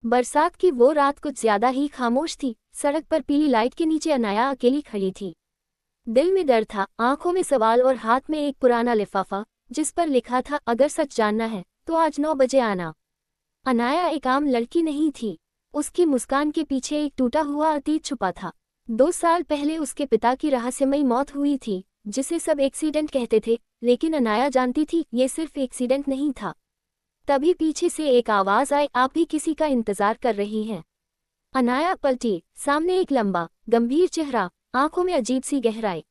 बरसात की वो रात कुछ ज्यादा ही खामोश थी। सड़क पर पीली लाइट के नीचे अनाया अकेली खड़ी थी। दिल में डर था, आंखों में सवाल और हाथ में एक पुराना लिफाफा जिस पर लिखा था, अगर सच जानना है तो आज 9 बजे आना। अनाया एक आम लड़की नहीं थी। उसकी मुस्कान के पीछे एक टूटा हुआ अतीत छुपा था। 2 साल पहले उसके पिता की रहस्यमयी मौत हुई थी, जिसे सब एक्सीडेंट कहते थे, लेकिन अनाया जानती थी ये सिर्फ एक्सीडेंट नहीं था। तभी पीछे से एक आवाज आई, आप भी किसी का इंतजार कर रही हैं। अनाया पलटी, सामने एक लंबा गंभीर चेहरा, आंखों में अजीब सी गहराई।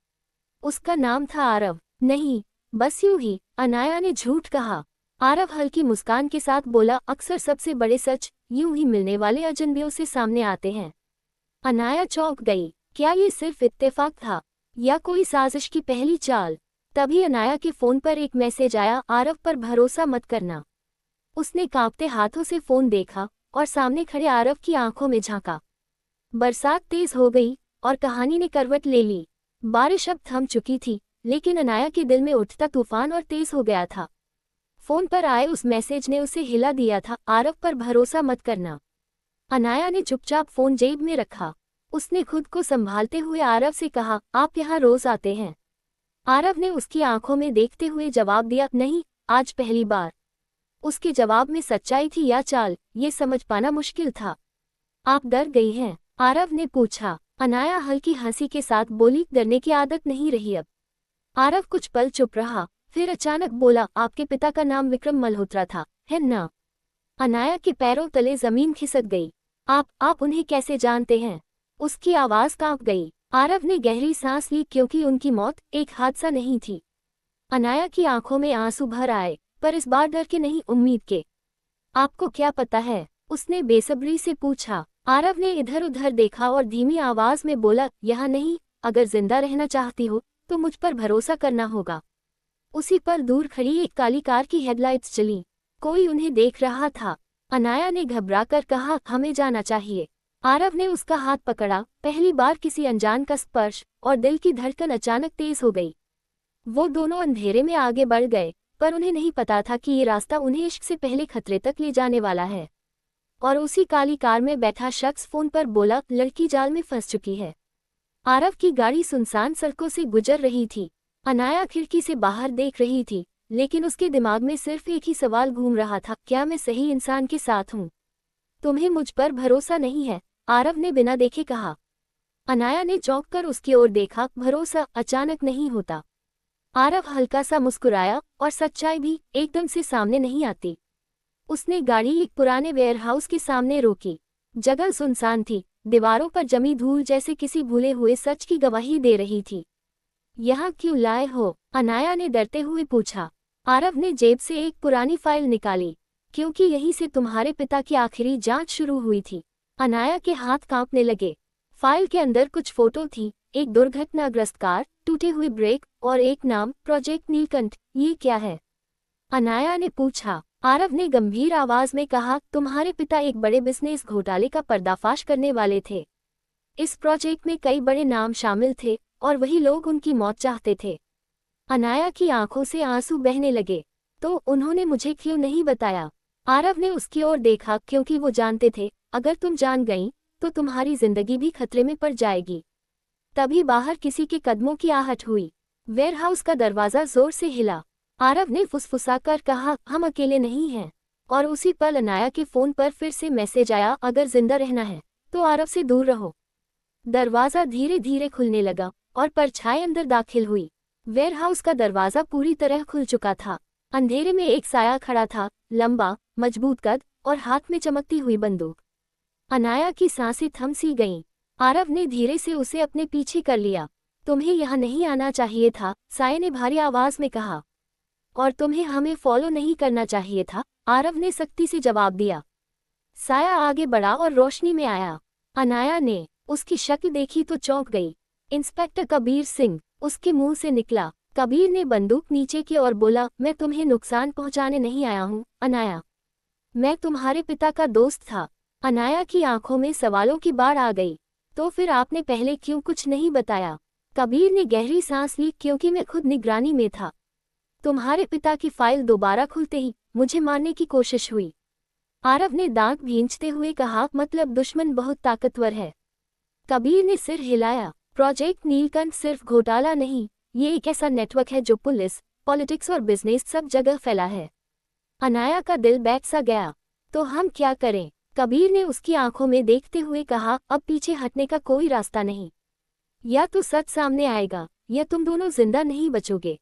उसका नाम था आरव। नहीं, बस यूं ही, अनाया ने झूठ कहा। आरव हल्की मुस्कान के साथ बोला, अक्सर सबसे बड़े सच यूं ही मिलने वाले अजनबियों से सामने आते हैं। अनाया चौंक गई। क्या ये सिर्फ इत्तेफाक था या कोई साजिश की पहली चाल? तभी अनाया के फोन पर एक मैसेज आया, आरव पर भरोसा मत करना। उसने कांपते हाथों से फोन देखा और सामने खड़े आरव की आंखों में झांका। बरसात तेज हो गई और कहानी ने करवट ले ली। बारिश अब थम चुकी थी, लेकिन अनाया के दिल में उठता तूफान और तेज हो गया था। फोन पर आए उस मैसेज ने उसे हिला दिया था, आरव पर भरोसा मत करना। अनाया ने चुपचाप फोन जेब में रखा। उसने खुद को संभालते हुए आरव से कहा, आप यहाँ रोज आते हैं? आरव ने उसकी आंखों में देखते हुए जवाब दिया, नहीं, आज पहली बार। उसके जवाब में सच्चाई थी या चाल, ये समझ पाना मुश्किल था। आप डर गई हैं? आरव ने पूछा। अनाया हल्की हंसी के साथ बोली, डरने की आदत नहीं रही अब। आरव कुछ पल चुप रहा, फिर अचानक बोला, आपके पिता का नाम विक्रम मल्होत्रा था, है ना? अनाया के पैरों तले जमीन खिसक गई। आप उन्हें कैसे जानते हैं? उसकी आवाज कांप गई। आरव ने गहरी सांस ली, क्योंकि उनकी मौत एक हादसा नहीं थी। अनाया की आंखों में आंसू भर आए, पर इस बार डर के नहीं, उम्मीद के। आपको क्या पता है? उसने बेसब्री से पूछा। आरव ने इधर उधर देखा और धीमी आवाज में बोला, यहाँ नहीं, अगर जिंदा रहना चाहती हो तो मुझ पर भरोसा करना होगा। उसी पर दूर खड़ी एक काली कार की हेडलाइट्स जली। कोई उन्हें देख रहा था। अनाया ने घबराकर कहा, हमें जाना चाहिए। आरव ने उसका हाथ पकड़ा। पहली बार किसी अनजान का स्पर्श, और दिल की धड़कन अचानक तेज हो गई। वो दोनों अंधेरे में आगे बढ़ गए, पर उन्हें नहीं पता था कि ये रास्ता उन्हें इश्क से पहले खतरे तक ले जाने वाला है। और उसी काली कार में बैठा शख्स फोन पर बोला, लड़की जाल में फंस चुकी है। आरव की गाड़ी सुनसान सड़कों से गुजर रही थी। अनाया खिड़की से बाहर देख रही थी, लेकिन उसके दिमाग में सिर्फ एक ही सवाल घूम रहा था, क्या मैं सही इंसान के साथ हूँ? तुम्हें मुझ पर भरोसा नहीं है? आरव ने बिना देखे कहा। अनाया ने चौंक कर उसकी ओर देखा। भरोसा अचानक नहीं होता। आरव हल्का सा मुस्कुराया, और सच्चाई भी एकदम से सामने नहीं आती। उसने गाड़ी एक पुराने वेयरहाउस के सामने रोकी। जगह सुनसान थी, दीवारों पर जमी धूल जैसे किसी भूले हुए सच की गवाही दे रही थी। यहाँ क्यों लाए हो? अनाया ने डरते हुए पूछा। आरव ने जेब से एक पुरानी फाइल निकाली। क्योंकि यहीं से तुम्हारे पिता की आखिरी जांच शुरू हुई थी। अनाया के हाथ कांपने लगे। फाइल के अंदर कुछ फोटो थी, एक दुर्घटनाग्रस्त कार, टूटे हुए ब्रेक और एक नाम, प्रोजेक्ट नीलकंठ। ये क्या है? अनाया ने पूछा। आरव ने गंभीर आवाज में कहा, तुम्हारे पिता एक बड़े बिजनेस घोटाले का पर्दाफाश करने वाले थे। इस प्रोजेक्ट में कई बड़े नाम शामिल थे, और वही लोग उनकी मौत चाहते थे। अनाया की आंखों से आंसू बहने लगे। तो उन्होंने मुझे क्यों नहीं बताया? आरव ने उसकी ओर देखा, क्योंकि वो जानते थे, अगर तुम जान गईं, तो तुम्हारी जिंदगी भी खतरे में पड़ जाएगी। तभी बाहर किसी के कदमों की आहट हुई। वेयरहाउस का दरवाजा जोर से हिला। आरव ने फुसफुसाकर कहा, हम अकेले नहीं हैं। और उसी पल अनाया के फोन पर फिर से मैसेज आया, अगर जिंदा रहना है तो आरव से दूर रहो। दरवाजा धीरे धीरे खुलने लगा, और परछाई अंदर दाखिल हुई। वेयरहाउस का दरवाजा पूरी तरह खुल चुका था। अंधेरे में एक साया खड़ा था, लंबा, मजबूत कद, और हाथ में चमकती हुई बंदूक। अनाया की सांसें थम सी गईं। आरव ने धीरे से उसे अपने पीछे कर लिया। तुम्हें यहाँ नहीं आना चाहिए था, साये ने भारी आवाज में कहा। और तुम्हें हमें फॉलो नहीं करना चाहिए था, आरव ने सख्ती से जवाब दिया। साया आगे बढ़ा और रोशनी में आया। अनाया ने उसकी शक्ल देखी तो चौंक गई। इंस्पेक्टर कबीर सिंह, उसके मुंह से निकला। कबीर ने बंदूक नीचे की और बोला, मैं तुम्हें नुकसान पहुंचाने नहीं आया हूं, अनाया। मैं तुम्हारे पिता का दोस्त था। अनाया की आंखों में सवालों की बाढ़ आ गई। तो फिर आपने पहले क्यों कुछ नहीं बताया? कबीर ने गहरी सांस ली, क्योंकि मैं खुद निगरानी में था। तुम्हारे पिता की फाइल दोबारा खुलते ही मुझे मारने की कोशिश हुई। आरव ने दांत भींचते हुए कहा, मतलब दुश्मन बहुत ताकतवर है। कबीर ने सिर हिलाया। प्रोजेक्ट नीलकंठ सिर्फ घोटाला नहीं, ये एक ऐसा नेटवर्क है जो पुलिस, पॉलिटिक्स और बिजनेस सब जगह फैला है। अनाया का दिल बैठ सा गया। तो हम क्या करें? कबीर ने उसकी आंखों में देखते हुए कहा, अब पीछे हटने का कोई रास्ता नहीं। या तो सच सामने आएगा या तुम दोनों जिंदा नहीं बचोगे।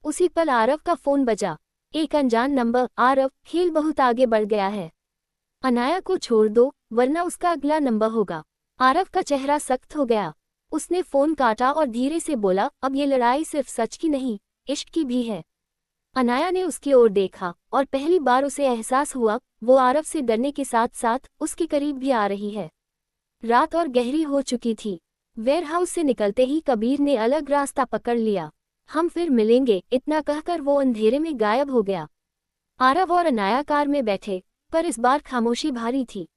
उसी पल आरव का फोन बजा। एक अनजान नंबर। आरव, खेल बहुत आगे बढ़ गया है। अनाया को छोड़ दो वरना उसका अगला नंबर होगा। आरव का चेहरा सख्त हो गया। उसने फोन काटा और धीरे से बोला, अब ये लड़ाई सिर्फ सच की नहीं, इश्क की भी है। अनाया ने उसकी ओर देखा और पहली बार उसे एहसास हुआ वो आरव से डरने के साथ साथ उसके करीब भी आ रही है। रात और गहरी हो चुकी थी। वेयरहाउस से निकलते ही कबीर ने अलग रास्ता पकड़ लिया। हम फिर मिलेंगे, इतना कहकर वो अंधेरे में गायब हो गया। आरव और अनाया कार में बैठे, पर इस बार खामोशी भारी थी।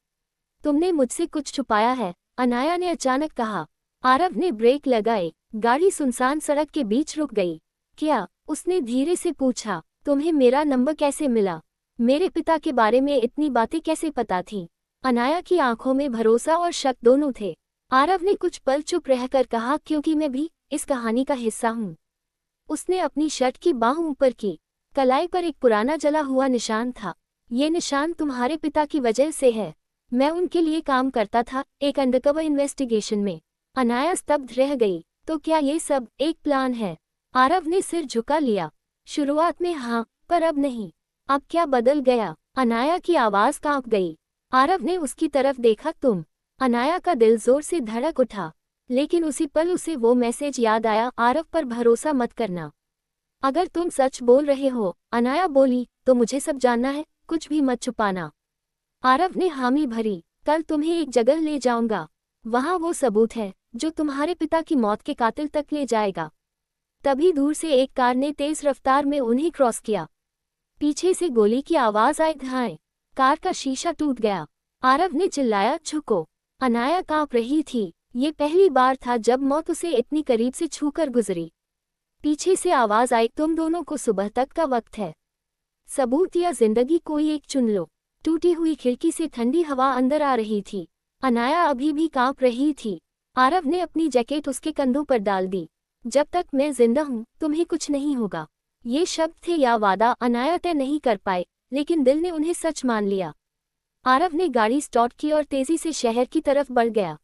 तुमने मुझसे कुछ छुपाया है, अनाया ने अचानक कहा। आरव ने ब्रेक लगाए। गाड़ी सुनसान सड़क के बीच रुक गई। क्या? उसने धीरे से पूछा। तुम्हें मेरा नंबर कैसे मिला? मेरे पिता के बारे में इतनी बातें कैसे पता थीं? अनाया की आंखों में भरोसा और शक दोनों थे। आरव ने कुछ पल चुप रहकर कहा, क्योंकि मैं भी इस कहानी का हिस्सा हूँ। उसने अपनी शर्ट की बाँह ऊपर की। कलाई पर एक पुराना जला हुआ निशान था। ये निशान तुम्हारे पिता की वजह से है। मैं उनके लिए काम करता था, एक अंडरकवर इन्वेस्टिगेशन में। अनाया स्तब्ध रह गई। तो क्या ये सब एक प्लान है? आरव ने सिर झुका लिया। शुरुआत में हाँ, पर अब नहीं। अब क्या बदल गया? अनाया की आवाज कांप गई। आरव ने उसकी तरफ देखा। तुम? अनाया का दिल जोर से धड़क उठा। लेकिन उसी पल उसे वो मैसेज याद आया, आरव पर भरोसा मत करना। अगर तुम सच बोल रहे हो, अनाया बोली, तो मुझे सब जानना है, कुछ भी मत छुपाना। आरव ने हामी भरी। कल तुम्हें एक जगह ले जाऊंगा। वहां वो सबूत है जो तुम्हारे पिता की मौत के कातिल तक ले जाएगा। तभी दूर से एक कार ने तेज रफ्तार में उन्हें क्रॉस किया। पीछे से गोली की आवाज आई। धाएं। कार का शीशा टूट गया। आरव ने चिल्लाया, झुको। अनाया कांप रही थी। ये पहली बार था जब मौत उसे इतनी करीब से छूकर गुजरी। पीछे से आवाज आई, तुम दोनों को सुबह तक का वक्त है। सबूत या जिंदगी, कोई एक चुन लो। टूटी हुई खिड़की से ठंडी हवा अंदर आ रही थी। अनाया अभी भी कांप रही थी। आरव ने अपनी जैकेट उसके कंधों पर डाल दी। जब तक मैं जिंदा हूं, तुम्हें कुछ नहीं होगा। ये शब्द थे या वादा, अनाया तय नहीं कर पाए, लेकिन दिल ने उन्हें सच मान लिया। आरव ने गाड़ी स्टार्ट की और तेजी से शहर की तरफ बढ़ गया।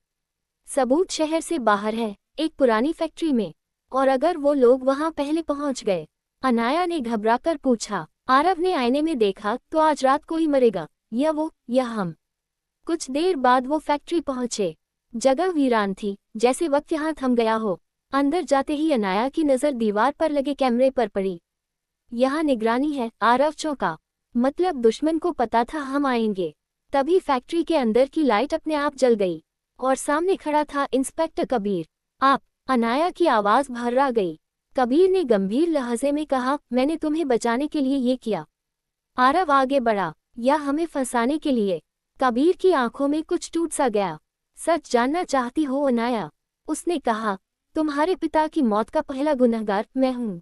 सबूत शहर से बाहर है, एक पुरानी फैक्ट्री में। और अगर वो लोग वहां पहले पहुंच गए? अनाया ने घबराकर पूछा। आरव ने आईने में देखा, तो आज रात कोई मरेगा, या वो या हम। कुछ देर बाद वो फैक्ट्री पहुंचे। जगह वीरान थी, जैसे वक्त यहाँ थम गया हो। अंदर जाते ही अनाया की नजर दीवार पर लगे कैमरे पर पड़ी। यहाँ निगरानी है। आरव चौंका। मतलब दुश्मन को पता था हम आएंगे। तभी फैक्ट्री के अंदर की लाइट अपने आप जल गई और सामने खड़ा था इंस्पेक्टर कबीर। आप? अनाया की आवाज भर्रा गई। कबीर ने गंभीर लहजे में कहा, मैंने तुम्हें बचाने के लिए ये किया। आरव आगे बढ़ा। या हमें फंसाने के लिए? कबीर की आंखों में कुछ टूट सा गया। सच जानना चाहती हो अनाया? उसने कहा, तुम्हारे पिता की मौत का पहला गुनहगार मैं हूँ।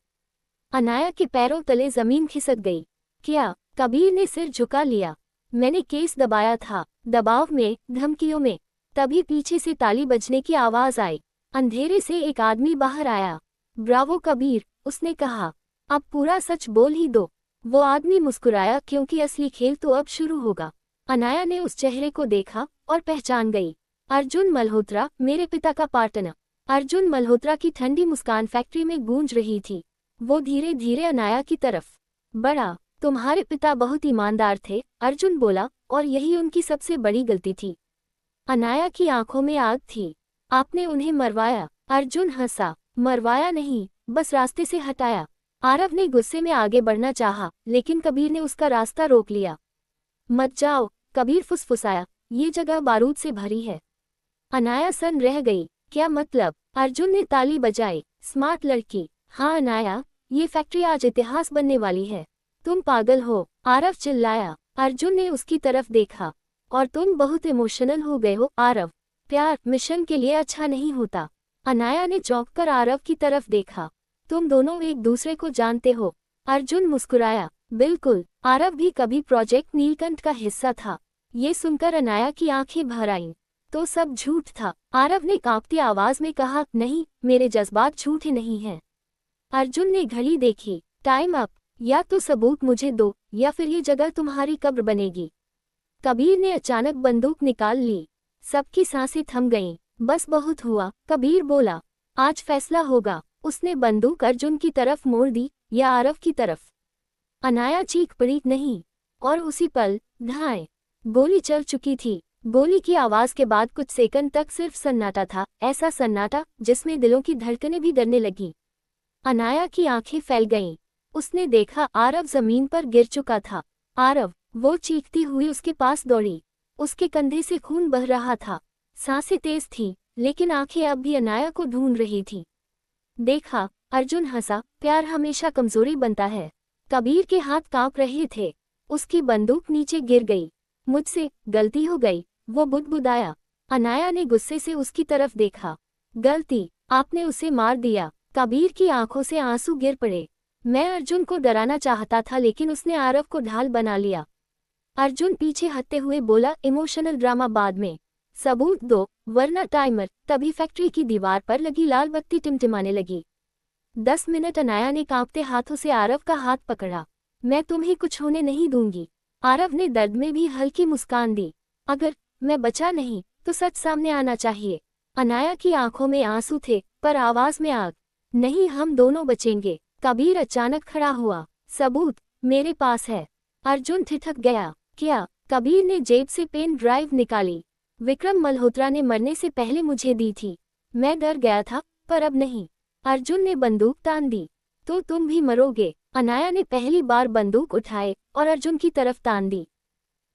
अनाया के पैरों तले जमीन खिसक गई। क्या? कबीर ने सिर झुका लिया। मैंने केस दबाया था, दबाव में, धमकियों में। तभी पीछे से ताली बजने की आवाज आई। अंधेरे से एक आदमी बाहर आया। ब्रावो कबीर, उसने कहा, अब पूरा सच बोल ही दो। वो आदमी मुस्कुराया, क्योंकि असली खेल तो अब शुरू होगा। अनाया ने उस चेहरे को देखा और पहचान गई। अर्जुन मल्होत्रा, मेरे पिता का पार्टनर। अर्जुन मल्होत्रा की ठंडी मुस्कान फैक्ट्री में गूंज रही थी। वो धीरे धीरे अनाया की तरफ बढ़ा। तुम्हारे पिता बहुत ईमानदार थे, अर्जुन बोला, और यही उनकी सबसे बड़ी गलती थी। अनाया की आंखों में आग थी। आपने उन्हें मरवाया। अर्जुन हंसा। मरवाया नहीं, बस रास्ते से हटाया। आरव ने गुस्से में आगे बढ़ना चाहा, लेकिन कबीर ने उसका रास्ता रोक लिया। मत जाओ, कबीर फुसफुसाया, ये जगह बारूद से भरी है। अनाया सन रह गई। क्या मतलब? अर्जुन ने ताली बजाई। स्मार्ट लड़की। हाँ अनाया, ये फैक्ट्री आज इतिहास बनने वाली है। तुम पागल हो, आरव चिल्लाया। अर्जुन ने उसकी तरफ देखा। और तुम बहुत इमोशनल हो गए हो आरव। प्यार मिशन के लिए अच्छा नहीं होता। अनाया ने चौंककर आरव की तरफ देखा। तुम दोनों एक दूसरे को जानते हो? अर्जुन मुस्कुराया। बिल्कुल, आरव भी कभी प्रोजेक्ट नीलकंठ का हिस्सा था। ये सुनकर अनाया की आंखें भर आईं। तो सब झूठ था। आरव ने कांपती आवाज में कहा, नहीं, मेरे जज्बात झूठे नहीं हैं। अर्जुन ने घड़ी देखी। Time up. या तो सबूत मुझे दो या फिर ये जगह तुम्हारी कब्र बनेगी। कबीर ने अचानक बंदूक निकाल ली। सबकी सांसें थम गईं। बस बहुत हुआ, कबीर बोला। आज फैसला होगा। उसने बंदूक अर्जुन की तरफ मोड़ दी या आरव की तरफ। अनाया चीख पड़ी, नहीं। और उसी पल धाएं गोली चल चुकी थी। गोली की आवाज के बाद कुछ सेकंड तक सिर्फ सन्नाटा था, ऐसा सन्नाटा जिसमें दिलों की धड़कनें भी डरने लगीं। अनाया की आंखें फैल गईं। उसने देखा आरव जमीन पर गिर चुका था। आरव, वो चीखती हुई उसके पास दौड़ी। उसके कंधे से खून बह रहा था। सांसें तेज थीं, लेकिन आंखें अब भी अनाया को ढूंढ रही थीं। देखा, अर्जुन हंसा, प्यार हमेशा कमजोरी बनता है। कबीर के हाथ कांप रहे थे। उसकी बंदूक नीचे गिर गई। मुझसे गलती हो गई, वो बुदबुदाया। अनाया ने गुस्से से उसकी तरफ देखा। गलती? आपने उसे मार दिया। कबीर की आंखों से आंसू गिर पड़े। मैं अर्जुन को डराना चाहता था लेकिन उसने आरव को ढाल बना लिया। अर्जुन पीछे हटते हुए बोला, इमोशनल ड्रामा बाद में। सबूत दो, वरना टाइमर। तभी फैक्ट्री की दीवार पर लगी लाल बत्ती टिमटिमाने लगी। 10 मिनट। अनाया ने कांपते हाथों से आरव का हाथ पकड़ा। मैं तुम्हें कुछ होने नहीं दूंगी। आरव ने दर्द में भी हल्की मुस्कान दी। अगर मैं बचा नहीं तो सच सामने आना चाहिए। अनाया की आंखों में आंसू थे पर आवाज में आग। नहीं, हम दोनों बचेंगे। कबीर अचानक खड़ा हुआ। सबूत मेरे पास है। अर्जुन ठिठक गया। क्या? कबीर ने जेब से पेन ड्राइव निकाली। विक्रम मल्होत्रा ने मरने से पहले मुझे दी थी। मैं डर गया था, पर अब नहीं। अर्जुन ने बंदूक तान दी। तो तुम भी मरोगे। अनाया ने पहली बार बंदूक उठाए और अर्जुन की तरफ तान दी।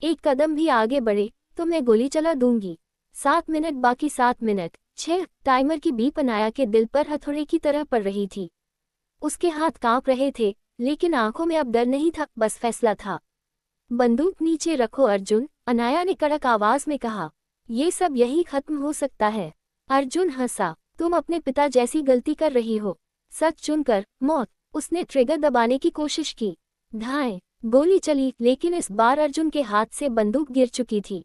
एक कदम भी आगे बढ़े तो मैं गोली चला दूंगी। 7 मिनट बाकी, 7 मिनट। 6। टाइमर की बीप अनाया के दिल पर हथौड़े की तरह पड़ रही थी। उसके हाथ कांप रहे थे, लेकिन आंखों में अब डर नहीं था, बस फैसला था। बंदूक नीचे रखो अर्जुन, अनाया ने कड़क आवाज में कहा। ये सब यही खत्म हो सकता है। अर्जुन हंसा। तुम अपने पिता जैसी गलती कर रही हो। सच चुनकर मौत। उसने ट्रिगर दबाने की कोशिश की। धाएं गोली चली, लेकिन इस बार अर्जुन के हाथ से बंदूक गिर चुकी थी।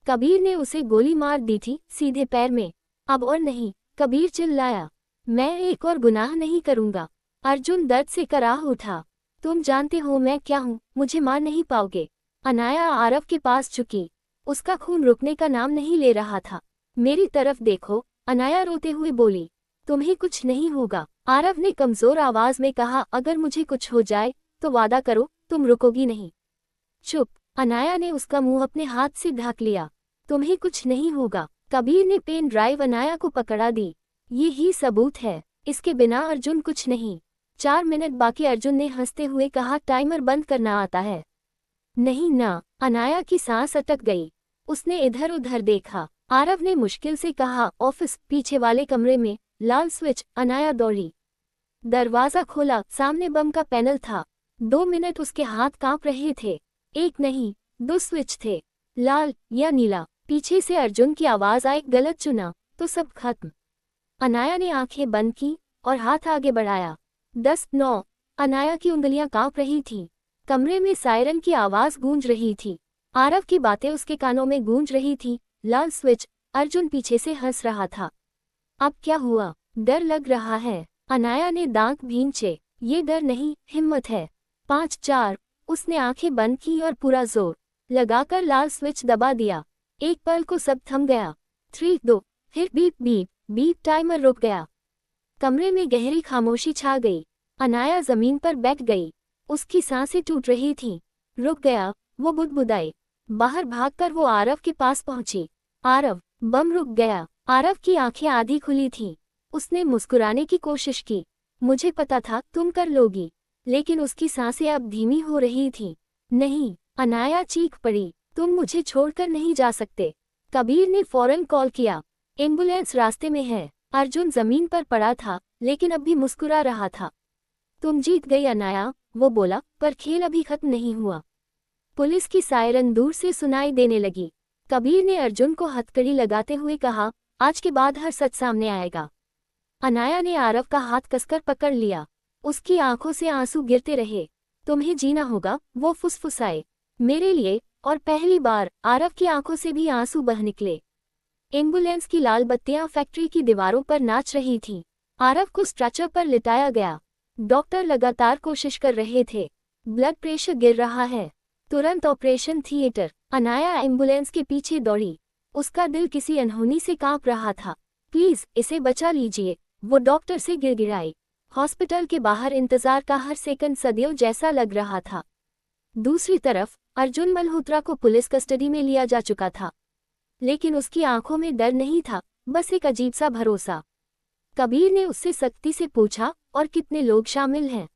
कबीर ने उसे गोली मार दी थी, सीधे पैर में। अब और नहीं। कबीर चिल्लाया। मैं एक और गुनाह नहीं करूंगा। अर्जुन दर्द से कराह उठा। तुम जानते हो मैं क्या हूँ, मुझे मार नहीं पाओगे। अनाया आरव के पास झुकी। उसका खून रुकने का नाम नहीं ले रहा था। मेरी तरफ देखो, अनाया रोते हुए बोली। तुम्हें कुछ नहीं होगा, आरव ने कमजोर आवाज में कहा। अगर मुझे कुछ हो जाए तो वादा करो तुम रुकोगी नहीं। चुप। अनाया ने उसका मुंह अपने हाथ से ढक लिया। तुम्हें कुछ नहीं होगा। कबीर ने पेन ड्राइव अनाया को पकड़ा दी। ये ही सबूत है, इसके बिना अर्जुन कुछ नहीं। 4 मिनट बाकी। अर्जुन ने हंसते हुए कहा, टाइमर बंद करना आता है? नहीं ना। अनाया की सांस अटक गई। उसने इधर उधर देखा। आरव ने मुश्किल से कहा, ऑफिस पीछे वाले कमरे में। लाल स्विच। अनाया दौड़ी। दरवाजा खोला, सामने बम का पैनल था। 2 मिनट उसके हाथ कांप रहे थे। एक नहीं, 2 स्विच थे, लाल या नीला। पीछे से अर्जुन की आवाज आई, गलत चुना तो सब खत्म। अनाया ने आंखें बंद की और हाथ आगे बढ़ाया। 10-9। अनाया की उंगलियां कांप रही थीं। कमरे में सायरन की आवाज गूंज रही थी। आरव की बातें उसके कानों में गूंज रही थी। लाल स्विच। अर्जुन पीछे से हंस रहा था। अब क्या हुआ? डर लग रहा है। अनाया ने दांत भींचे। ये डर नहीं, हिम्मत है। 5-4। उसने आंखें बंद की और पूरा जोर लगाकर लाल स्विच दबा दिया। एक पल को सब थम गया। 3-2। फिर बीप बीप बीप। टाइमर रुक गया। कमरे में गहरी खामोशी छा गई। अनाया जमीन पर बैठ गई। उसकी सांसें टूट रही थीं। रुक गया, वो बुदबुदाई। बाहर भागकर वो आरव के पास पहुंची। आरव। बम रुक गया। आरव की आंखें आधी खुली थीं। उसने मुस्कुराने की कोशिश की। मुझे पता था तुम कर लोगी। लेकिन उसकी सांसें अब धीमी हो रही थीं। नहीं। अनाया चीख पड़ी। तुम मुझे छोड़कर नहीं जा सकते। कबीर ने फौरन कॉल किया। एम्बुलेंस रास्ते में है। अर्जुन जमीन पर पड़ा था, लेकिन अब भी मुस्कुरा रहा था। तुम जीत गई अनाया, वो बोला, पर खेल अभी खत्म नहीं हुआ। पुलिस की सायरन दूर से सुनाई देने लगी। कबीर ने अर्जुन को हथकड़ी लगाते हुए कहा, आज के बाद हर सच सामने आएगा। अनाया ने आरव का हाथ कसकर पकड़ लिया। उसकी आंखों से आंसू गिरते रहे। तुम्हें जीना होगा, वो फुसफुसाए। मेरे लिए। और पहली बार आरव की आंखों से भी आंसू बह निकले। एम्बुलेंस की लाल बत्तियां फैक्ट्री की दीवारों पर नाच रही थीं। आरव को स्ट्रेचर पर लिटाया गया। डॉक्टर लगातार कोशिश कर रहे थे। ब्लड प्रेशर गिर रहा है। तुरंत ऑपरेशन थिएटर। अनाया एम्बुलेंस के पीछे दौड़ी। उसका दिल किसी अनहोनी से कांप रहा था। प्लीज इसे बचा लीजिए, वो डॉक्टर से गिड़गिड़ाई। हॉस्पिटल के बाहर इंतजार का हर सेकंड सदियों जैसा लग रहा था। दूसरी तरफ अर्जुन मल्होत्रा को पुलिस कस्टडी में लिया जा चुका था, लेकिन उसकी आंखों में डर नहीं था, बस एक अजीब सा भरोसा। कबीर ने उससे सख्ती से पूछा, और कितने लोग शामिल हैं?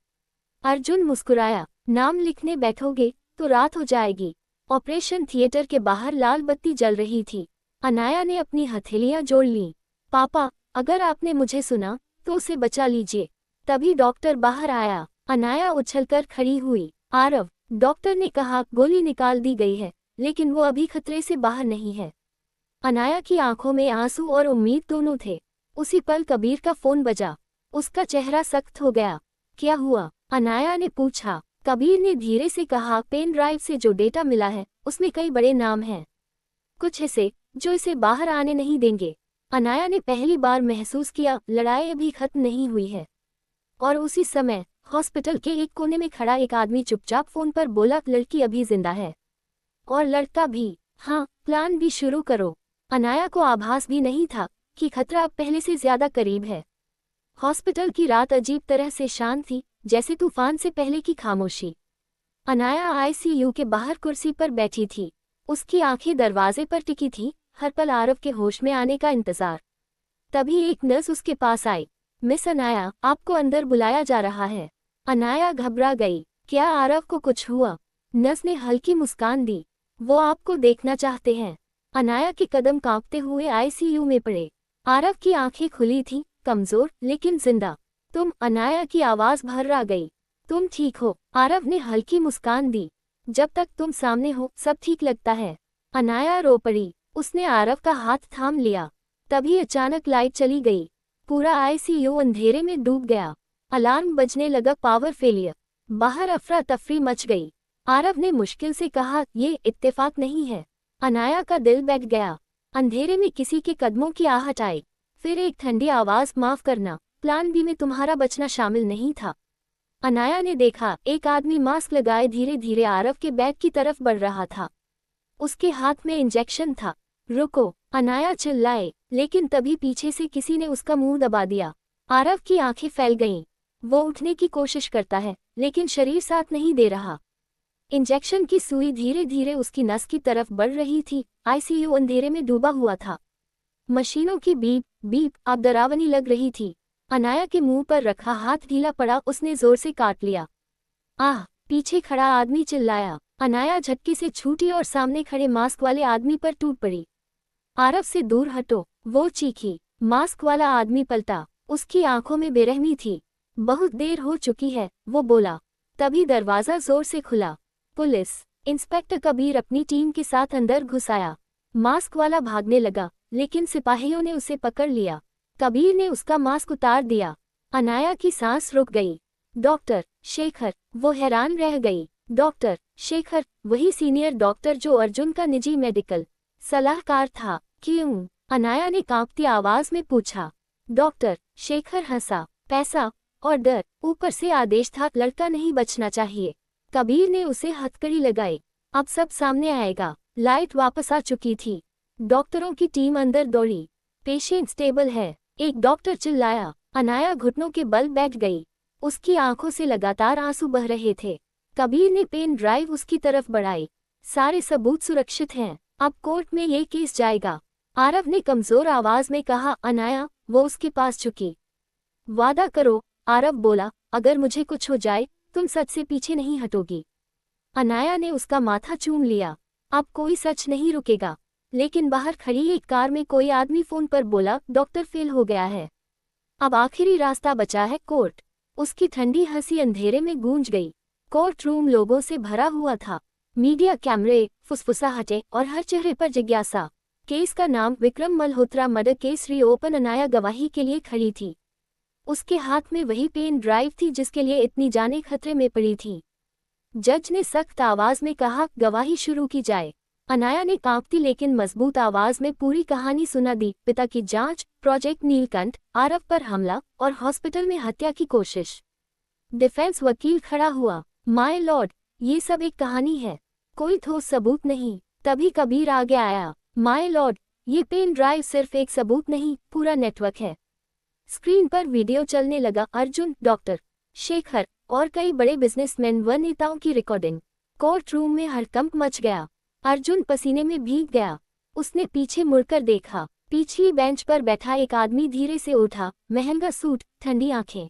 अर्जुन मुस्कुराया, नाम लिखने बैठोगे तो रात हो जाएगी। ऑपरेशन थिएटर के बाहर लाल बत्ती जल रही थी। अनाया ने अपनी हथेलियां जोड़ लीं। पापा, अगर आपने मुझे सुना तो उसे बचा लीजिए। तभी डॉक्टर बाहर आया। अनाया उछलकर खड़ी हुई। आरव, डॉक्टर ने कहा, गोली निकाल दी गई है, लेकिन वो अभी खतरे से बाहर नहीं है। अनाया की आंखों में आंसू और उम्मीद दोनों थे। उसी पल कबीर का फोन बजा। उसका चेहरा सख्त हो गया। क्या हुआ? अनाया ने पूछा। कबीर ने धीरे से कहा, पेन ड्राइव से जो डेटा मिला है उसमें कई बड़े नाम हैं, कुछ ऐसे जो इसे बाहर आने नहीं देंगे। अनाया ने पहली बार महसूस किया लड़ाई अभी खत्म नहीं हुई है। और उसी समय हॉस्पिटल के एक कोने में खड़ा एक आदमी चुपचाप फोन पर बोला, लड़की अभी जिंदा है और लड़का भी। हाँ, प्लान भी शुरू करो। अनाया को आभास भी नहीं था कि खतरा अब पहले से ज्यादा करीब है। हॉस्पिटल की रात अजीब तरह से शांत थी, जैसे तूफान से पहले की खामोशी। अनाया आईसीयू के बाहर कुर्सी पर बैठी थी। उसकी आंखें दरवाजे पर टिकी थीं, हर पल आरव के होश में आने का इंतजार। तभी एक नर्स उसके पास आई। मिस अनाया, आपको अंदर बुलाया जा रहा है। अनाया घबरा गई। क्या आरव को कुछ हुआ? नर्स ने हल्की मुस्कान दी। वो आपको देखना चाहते हैं। अनाया के कदम कांपते हुए आईसीयू में पड़े। आरव की आंखें खुली थीं, कमजोर लेकिन जिंदा। तुम? अनाया की आवाज भर्रा गई। तुम ठीक हो? आरव ने हल्की मुस्कान दी। जब तक तुम सामने हो सब ठीक लगता है। अनाया रो पड़ी। उसने आरव का हाथ थाम लिया। तभी अचानक लाइट चली गई। पूरा आईसीयू अंधेरे में डूब गया। अलार्म बजने लगा, पावर फेलियर। बाहर अफरा तफरी मच गई। आरव ने मुश्किल से कहा, ये इत्तेफाक नहीं है। अनाया का दिल बैठ गया। अंधेरे में किसी के कदमों की आहट आई। फिर एक ठंडी आवाज, माफ करना, प्लान बी में तुम्हारा बचना शामिल नहीं था। अनाया ने देखा, एक आदमी मास्क लगाए धीरे धीरे आरव के बैग की तरफ बढ़ रहा था। उसके हाथ में इंजेक्शन था। रुको, अनाया चिल्लाए, लेकिन तभी पीछे से किसी ने उसका मुंह दबा दिया। आरव की आंखें फैल गईं। वो उठने की कोशिश करता है, लेकिन शरीर साथ नहीं दे रहा। इंजेक्शन की सुई धीरे धीरे उसकी नस की तरफ बढ़ रही थी। आईसीयू अंधेरे में डूबा हुआ था। मशीनों की बीप बीप अब डरावनी लग रही थी। अनाया के मुंह पर रखा हाथ ढीला पड़ा, उसने जोर से काट लिया। आह! पीछे खड़ा आदमी चिल्लाया। अनाया झटके से छूटी और सामने खड़े मास्क वाले आदमी पर टूट पड़ी। आरव से दूर हटो, वो चीखी। मास्क वाला आदमी पलटा। उसकी आंखों में बेरहमी थी। बहुत देर हो चुकी है, वो बोला। तभी दरवाजा जोर से खुला। पुलिस इंस्पेक्टर कबीर अपनी टीम के साथ अंदर घुस आया। मास्क वाला भागने लगा, लेकिन सिपाहियों ने उसे पकड़ लिया। कबीर ने उसका मास्क उतार दिया। अनाया की सांस रुक गई। डॉक्टर शेखर, वो हैरान रह गई। डॉक्टर शेखर, वही सीनियर डॉक्टर जो अर्जुन का निजी मेडिकल सलाहकार था। क्यों? अनाया ने कांपती आवाज में पूछा। डॉक्टर शेखर हंसा। पैसा और डर, ऊपर से आदेश था, लड़का नहीं बचना चाहिए। कबीर ने उसे हथकड़ी लगाई। अब सब सामने आएगा। लाइट वापस आ चुकी थी। डॉक्टरों की टीम अंदर दौड़ी। पेशेंट स्टेबल है, एक डॉक्टर चिल्लाया। अनाया घुटनों के बल बैठ गई। उसकी आंखों से लगातार आंसू बह रहे थे। कबीर ने पेन ड्राइव उसकी तरफ बढ़ाई। सारे सबूत सुरक्षित हैं, अब कोर्ट में ये केस जाएगा। आरव ने कमजोर आवाज में कहा। अनाया, वो उसके पास झुकी। वादा करो, आरव बोला, अगर मुझे कुछ हो जाए तुम सच से पीछे नहीं हटोगी। अनाया ने उसका माथा चूम लिया। अब कोई सच नहीं रुकेगा। लेकिन बाहर खड़ी एक कार में कोई आदमी फोन पर बोला, डॉक्टर फेल हो गया है। अब आखिरी रास्ता बचा है, कोर्ट। उसकी ठंडी हंसी अंधेरे में गूंज गई। कोर्ट रूम लोगों से भरा हुआ था। मीडिया, कैमरे, फुसफुसाहटें और हर चेहरे पर जिज्ञासा। केस का नाम Vikram Malhotra murder case reopen. Anaya गवाही के लिए खड़ी थी। उसके हाथ में वही पेन ड्राइव थी जिसके लिए इतनी जानें खतरे में पड़ी थी। जज ने सख्त आवाज में कहा, गवाही शुरू की जाए। अनाया ने कांपती लेकिन मजबूत आवाज में पूरी कहानी सुना दी। पिता की जांच, प्रोजेक्ट नीलकंठ, आरव पर हमला और हॉस्पिटल में हत्या की कोशिश। डिफेंस वकील खड़ा हुआ। माय लॉर्ड, ये सब एक कहानी है, कोई ठोस सबूत नहीं। तभी कबीर आगे आया। माय लॉर्ड, ये पेन ड्राइव सिर्फ एक सबूत नहीं, पूरा नेटवर्क है। स्क्रीन पर वीडियो चलने लगा। अर्जुन, डॉक्टर शेखर और कई बड़े बिजनेसमैन व नेताओं की रिकॉर्डिंग। कोर्ट रूम में हड़कंप मच गया। अर्जुन पसीने में भीग गया। उसने पीछे मुड़कर देखा। पिछली बेंच पर बैठा एक आदमी धीरे से उठा, महंगा सूट, ठंडी आंखें।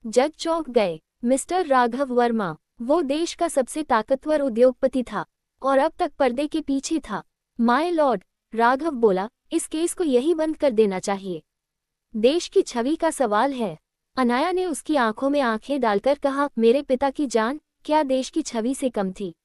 जज चौंक गए। मिस्टर राघव वर्मा, वो देश का सबसे ताकतवर उद्योगपति था और अब तक पर्दे के पीछे था। माय लॉर्ड, राघव बोला, इस केस को यही बंद कर देना चाहिए। देश की छवि का सवाल है। अनाया ने उसकी आंखों में आंखें डालकर कहा, मेरे पिता की जान क्या देश की छवि से कम थी?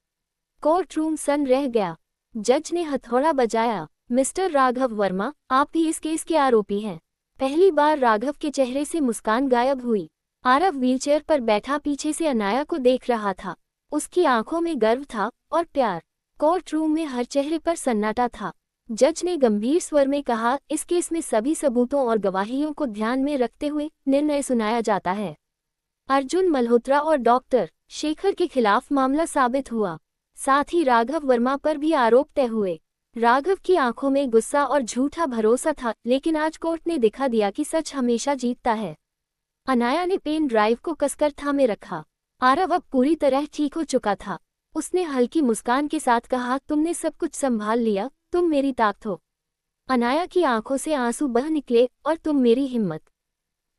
कोर्ट रूम सन रह गया। जज ने हथौड़ा बजाया। मिस्टर राघव वर्मा, आप भी इस केस के आरोपी हैं। पहली बार राघव के चेहरे से मुस्कान गायब हुई। आरव व्हीलचेयर पर बैठा पीछे से अनाया को देख रहा था। उसकी आंखों में गर्व था और प्यार। कोर्ट रूम में हर चेहरे पर सन्नाटा था। जज ने गंभीर स्वर में कहा, इस केस में सभी सबूतों और गवाहियों को ध्यान में रखते हुए निर्णय सुनाया जाता है। अर्जुन मल्होत्रा और डॉक्टर शेखर के खिलाफ मामला साबित हुआ। साथ ही राघव वर्मा पर भी आरोप तय हुए। राघव की आंखों में गुस्सा और झूठा भरोसा था, लेकिन आज कोर्ट ने दिखा दिया कि सच हमेशा जीतता है। अनाया ने पेन ड्राइव को कसकर थामे रखा। आरव अब पूरी तरह ठीक हो चुका था। उसने हल्की मुस्कान के साथ कहा, तुमने सब कुछ संभाल लिया, तुम मेरी ताकत हो। अनाया की आंखों से आंसू बह निकले, और तुम मेरी हिम्मत।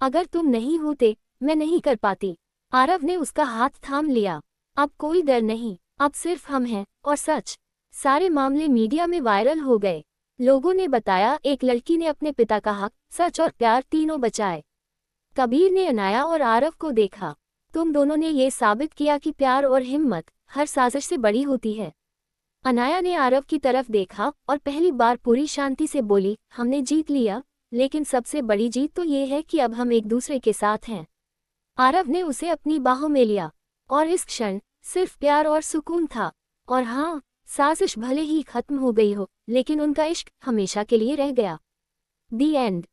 अगर तुम नहीं होते, मैं नहीं कर पाती। आरव ने उसका हाथ थाम लिया। अब कोई डर नहीं, अब सिर्फ हम हैं और सच। सारे मामले मीडिया में वायरल हो गए। लोगों ने बताया, एक लड़की ने अपने पिता का हक, सच और प्यार तीनों बचाए। कबीर ने अनाया और आरव को देखा। तुम दोनों ने ये साबित किया कि प्यार और हिम्मत हर साजिश से बड़ी होती है। अनाया ने आरव की तरफ देखा और पहली बार पूरी शांति से बोली, हमने जीत लिया, लेकिन सबसे बड़ी जीत तो ये है कि अब हम एक दूसरे के साथ हैं। आरव ने उसे अपनी बाहों में लिया और इस क्षण सिर्फ प्यार और सुकून था। और हाँ, साजिश भले ही खत्म हो गई हो, लेकिन उनका इश्क हमेशा के लिए रह गया। दी एंड।